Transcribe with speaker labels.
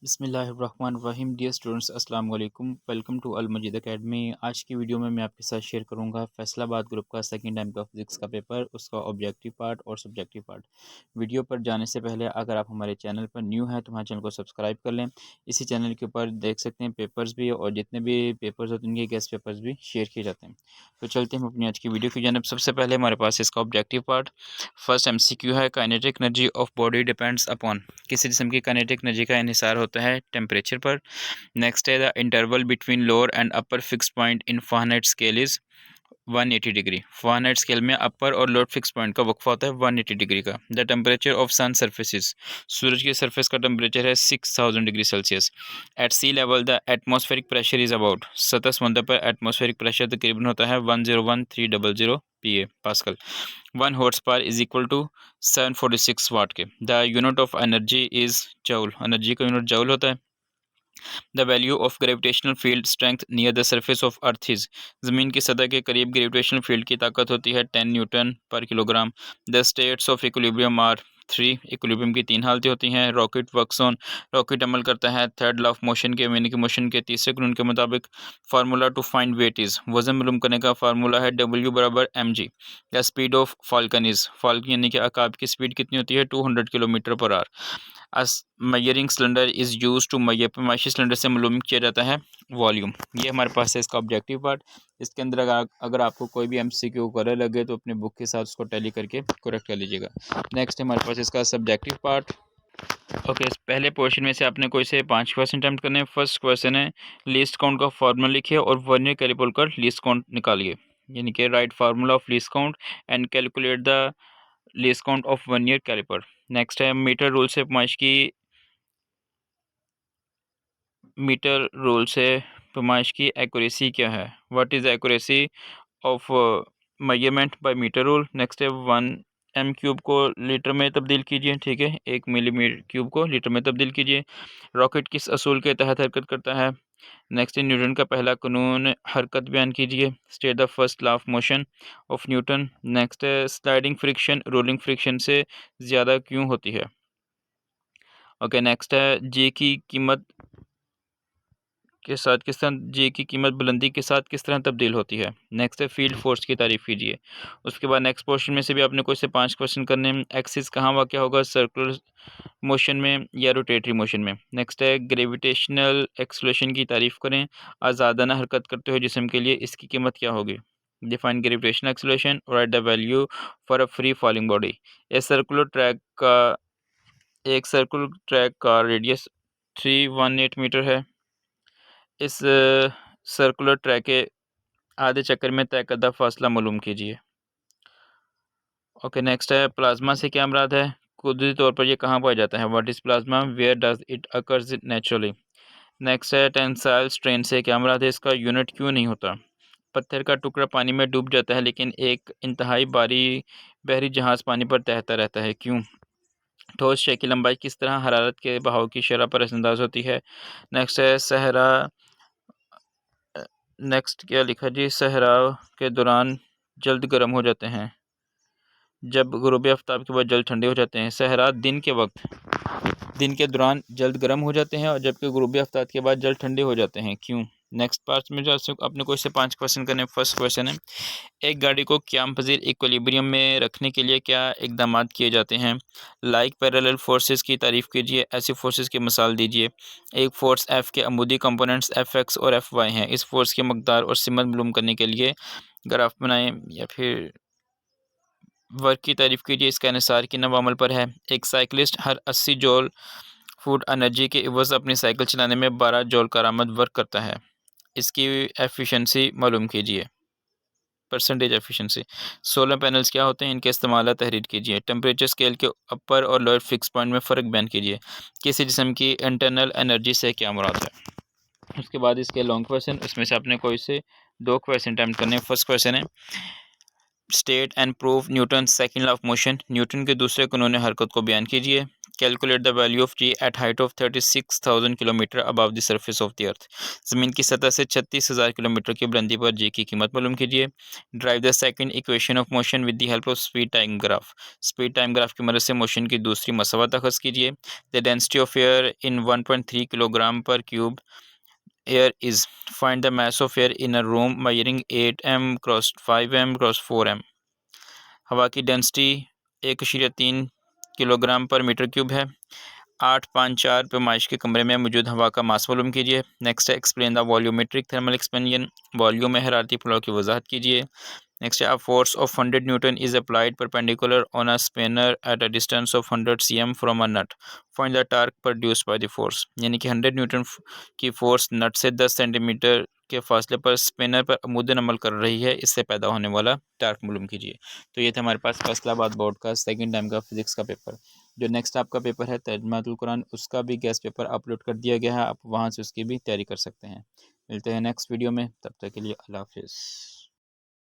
Speaker 1: बिस्मिल्लाहिर्रहमानिर्रहीम। Dear students, अस्सलाम वालेकुम। Welcome to Al Majeed academy. आज की वीडियो में मैं आपके साथ शेयर करूंगा फैसलाबाद ग्रुप का सेकंड टाइम का फिजिक्स का पेपर, उसका ऑब्जेक्टिव पार्ट और सब्जेक्टिव पार्ट। वीडियो पर जाने से पहले अगर आप हमारे चैनल पर न्यू हैं तो हमारे चैनल को सब्सक्राइब कर लें। इसी चैनल के ऊपर देख सकते हैं पेपर्स भी, और जितने भी पेपर्स होते हैं उनके गेस्ट पेपर्स भी शेयर किए जाते हैं। तो चलते हैं हम अपनी आज की वीडियो की जानब। सबसे पहले हमारे पास इसका ऑब्जेक्टिव पार्ट फर्स्ट MCQ है। Kinetic energy of body depends upon. किसी जिस्म की काइनेटिक एनर्जी का इन्हिसार होता है टेम्परेचर पर। नेक्स्ट है the interval between lower and upper fix point in Fahrenheit scale is 180 degree. Fahrenheit scale में अपर और लोअर फिक्स पॉइंट का वक्फा होता है 180 डिग्री का। The temperature of sun surfaces. सूरज की सरफेस का टेम्परेचर है 6000 degree Celsius. At sea level the atmospheric pressure is about. सतह समुद्र पर एटमॉस्फेरिक प्रेशर तकरीबन होता है 101300 PA pascal. 1 horse power is equal to 746 watt के। The unit of energy is joule. Energy का यूनिट जूल होता है। The value of gravitational field strength near the surface of earth is. ज़मीन की सतह के करीब ग्रेविटेशनल फील्ड की ताकत होती है 10 न्यूटन पर kilogram. The states of equilibrium are 3। Equilibrium की 3 हालतें होती हैं। Rocket works on. रॉकेट अमल करता है थर्ड लॉ ऑफ मोशन के, यानी कि मोशन के तीसरे कानून के मुताबिक। Formula to find weight is. वजन मालूम करने का फार्मूला है W बराबर mg। The speed of falcon is. Falcon यानी कि अकाब की स्पीड कितनी होती है 200 kilometre per hour. As measuring cylinder is use to measure. पैमाइशी सिलेंडर से मालूम किया जाता है वॉल्यूम। ये हमारे पास है इसका ऑब्जेक्टिव पार्ट। इसके अंदर अगर आपको कोई भी MCQ करे लगे तो अपने बुक के साथ उसको टैली करके करेक्ट कर लीजिएगा। नेक्स्ट है हमारे पास इसका सब्जेक्टिव पार्ट। ओके, पहले पोर्शन में से आपने कोई से 5 क्वेश्चन अटैम्प्ट करने हैं। फर्स्ट क्वेश्चन है लीस्ट काउंट का फार्मूला लिखिए और वर्नियर कैलिपर का लीस्ट काउंट निकालिए, यानी कि write formula of least count and calculate the least count of vernier caliper. Next है मीटर रूल से पैमाइश की एक्यूरेसी क्या है। What is the accuracy of measurement by metre rule. Next है 1 m³ को लीटर में तब्दील कीजिए, ठीक है, 1 मिली क्यूब को लीटर में तब्दील कीजिए। रॉकेट किस असूल के तहत हरकत करता है। नेक्स्ट है न्यूटन का पहला कानून हरकत बयान कीजिए। State the first law of motion of Newton. Next है स्लाइडिंग फ्रिक्शन रोलिंग फ्रिक्शन से ज़्यादा क्यों होती है। ओके, नेक्स्ट है जी की कीमत की कीमत बुलंदी के साथ किस तरह तब्दील होती है। नेक्स्ट है फील्ड फोर्स की तारीफ कीजिए। उसके बाद नेक्स्ट पोर्शन में से भी आपने कोई से 5 क्वेश्चन करने हैं। एक्सिस कहाँ वाक़या होगा, सर्कुलर मोशन में या रोटेटरी मोशन में। नेक्स्ट है ग्रेविटेशनल एक्सलेशन की तारीफ करें। आज़ादाना हरकत करते हुए जिस्म के लिए इसकी कीमत क्या होगी। Define gravitational acceleration, right the value for a free falling body. एक सर्कुलर ट्रैक का रेडियस 318 मीटर है। इस सर्कुलर ट्रैक के आधे चक्कर में तय करदा फासला मालूम कीजिए। ओके, नेक्स्ट है प्लाज्मा से क्या मुराद है। कुदरती तौर पर यह कहाँ पाया जाता है। What is plasma, where does it occurs naturally. Next है टेंसाइल स्ट्रेन से क्या मुराद है, इसका यूनिट क्यों नहीं होता। पत्थर का टुकड़ा पानी में डूब जाता है लेकिन एक इंतहाई बहरी जहाज़ पानी पर तैरता रहता है, क्यों। ठोस शे की लंबाई किस तरह हरारत के बहाव की शरह पर असरअंदाज होती है। नेक्स्ट है नेक्स्ट क्या लिखा जी, सहरा के दौरान जल्द गर्म हो जाते हैं जब गुरूब आफ्ताब के बाद जल्द ठंडे हो जाते हैं। सहरा दिन के दौरान जल्द गर्म हो जाते हैं और जबकि गुरूब आफ्ताब के बाद जल्द ठंडे हो जाते हैं, क्यों। नेक्स्ट पार्ट में जो अपने को इससे 5 क्वेश्चन करने। फर्स्ट क्वेश्चन है एक गाड़ी को क़याम पज़ीर इक्विलिब्रियम में रखने के लिए क्या इकदाम किए जाते हैं। लाइक पैरेलल फोर्सेस की तारीफ़ कीजिए, ऐसी फोर्सेस की मिसाल दीजिए। एक फोर्स F के अमूदी कंपोनेंट्स Fx और Fy हैं। इस फोर्स की मकदार और सिमत मालूम करने के लिए ग्राफ बनाएं या फिर वर्क की तारीफ़ कीजिए। इसका इन्हिसार की नवा अमल पर है। एक साइकिलिस्ट हर 80 जूल फूड एनर्जी के इवज़ अपनी साइकिल चलाने में 12 जूल करामद वर्क करता है। इसकी एफिशिएंसी मालूम कीजिए, परसेंटेज एफिशिएंसी। सोलर पैनल्स क्या होते हैं, इनके इस्तेमाल तहरीर कीजिए। टेम्परेचर स्केल के अपर और लोअर फिक्स पॉइंट में फ़र्क बयान कीजिए। किसी जिस्म की इंटरनल एनर्जी से क्या मुराद है। उसके बाद इसके लॉन्ग क्वेश्चन, उसमें से आपने कोई से 2 क्वेश्चन अटैम्प्ट करने। फर्स्ट क्वेश्चन है state and prove Newton second law of motion. Newton के दूसरे कानून हरकत को बयान कीजिए। Calculate the value of g at height of 36,000 kilometre above the surface of the earth. ज़मीन की सतह से 36,000 किलोमीटर की बुलंदी पर जी की कीमत मालूम कीजिए। Derive the second equation of motion with the help of speed time graph. Speed time graph की मदद से मोशन की दूसरी मसवत अखज़ कीजिए। The density of air in 1.3 kilogram per cube air is. Find the mass of air in a room measuring 8m cross 5m cross 4m। हवा की density 1.3 kilogram per metre cube है। 854 पैमाइश के कमरे में मौजूद हवा का मास मालूम कीजिए। नेक्स्ट है explain the volumetric thermal expansion. Volume में हरारती फलॉ की वजाहत कीजिए। नेक्स्ट है a force of 100 newton is applied perpendicular on a spinner at a distance of 100 cm from a nut. Find the torque produced by the force. यानी कि 100 Newton की फोर्स नट से 10 सेंटीमीटर के फासले पर स्पिनर पर अमूदन अमल कर रही है, इससे पैदा होने वाला टार्क मालूम कीजिए। तो ये था हमारे पास फैसलाबाद बोर्ड का सेकंड टाइम का फिजिक्स का पेपर। जो नेक्स्ट आपका पेपर है तर्जुमातुल कुरान, उसका भी गेस्ट पेपर अपलोड कर दिया गया है, आप वहाँ से उसकी भी तैयारी कर सकते हैं। मिलते हैं नेक्स्ट वीडियो में, तब तक के लिए अल्लाह हाफिज़।